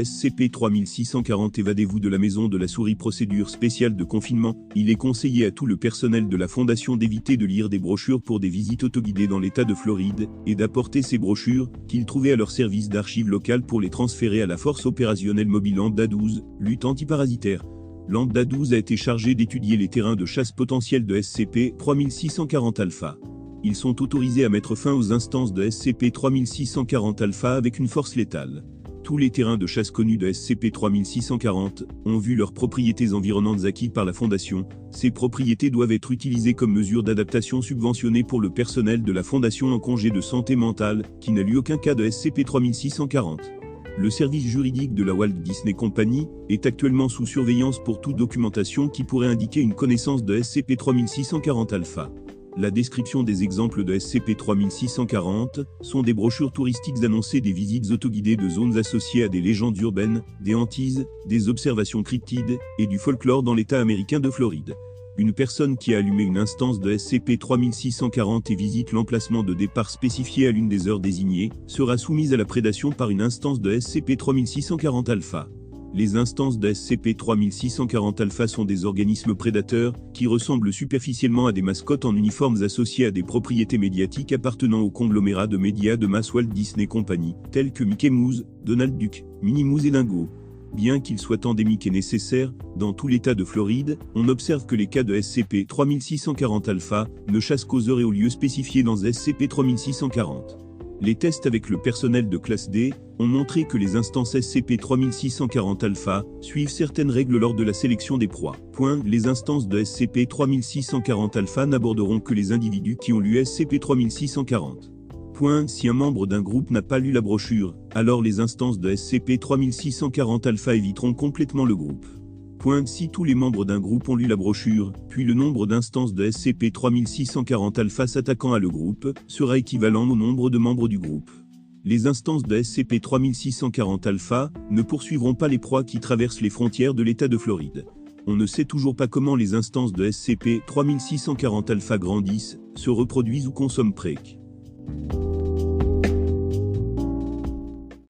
SCP-3640 évadez-vous de la maison de la souris. Procédure spéciale de confinement. Il est conseillé à tout le personnel de la Fondation d'éviter de lire des brochures pour des visites autoguidées dans l'État de Floride, et d'apporter ces brochures, qu'ils trouvaient à leur service d'archives locales pour les transférer à la force opérationnelle mobile Lambda 12, lutte antiparasitaire. Lambda 12 a été chargé d'étudier les terrains de chasse potentiels de SCP-3640-Alpha. Ils sont autorisés à mettre fin aux instances de SCP-3640-Alpha avec une force létale. Tous les terrains de chasse connus de SCP-3640 ont vu leurs propriétés environnantes acquises par la Fondation. Ces propriétés doivent être utilisées comme mesure d'adaptation subventionnée pour le personnel de la Fondation en congé de santé mentale, qui n'a lu aucun cas de SCP-3640. Le service juridique de la Walt Disney Company est actuellement sous surveillance pour toute documentation qui pourrait indiquer une connaissance de SCP-3640-Alpha. La description des exemples de SCP-3640 sont des brochures touristiques annoncées des visites autoguidées de zones associées à des légendes urbaines, des hantises, des observations cryptides et du folklore dans l'État américain de Floride. Une personne qui a allumé une instance de SCP-3640 et visite l'emplacement de départ spécifié à l'une des heures désignées sera soumise à la prédation par une instance de SCP-3640-Alpha. Les instances de SCP-3640-Alpha sont des organismes prédateurs qui ressemblent superficiellement à des mascottes en uniformes associés à des propriétés médiatiques appartenant au conglomérat de médias de masse Walt Disney Company, tels que Mickey Mouse, Donald Duck, Minnie Mouse et Lingo. Bien qu'ils soient endémiques et nécessaires, dans tout l'État de Floride, on observe que les cas de SCP-3640-Alpha ne chassent qu'aux heures et aux lieux spécifiés dans SCP-3640. Les tests avec le personnel de classe D ont montré que les instances SCP-3640-Alpha suivent certaines règles lors de la sélection des proies. Les instances de SCP-3640-Alpha n'aborderont que les individus qui ont lu SCP-3640. Si un membre d'un groupe n'a pas lu la brochure, alors les instances de SCP-3640-Alpha éviteront complètement le groupe. Si tous les membres d'un groupe ont lu la brochure, puis le nombre d'instances de SCP-3640-Alpha s'attaquant à le groupe sera équivalent au nombre de membres du groupe. Les instances de SCP-3640-Alpha ne poursuivront pas les proies qui traversent les frontières de l'État de Floride. On ne sait toujours pas comment les instances de SCP-3640-Alpha grandissent, se reproduisent ou consomment PrEC.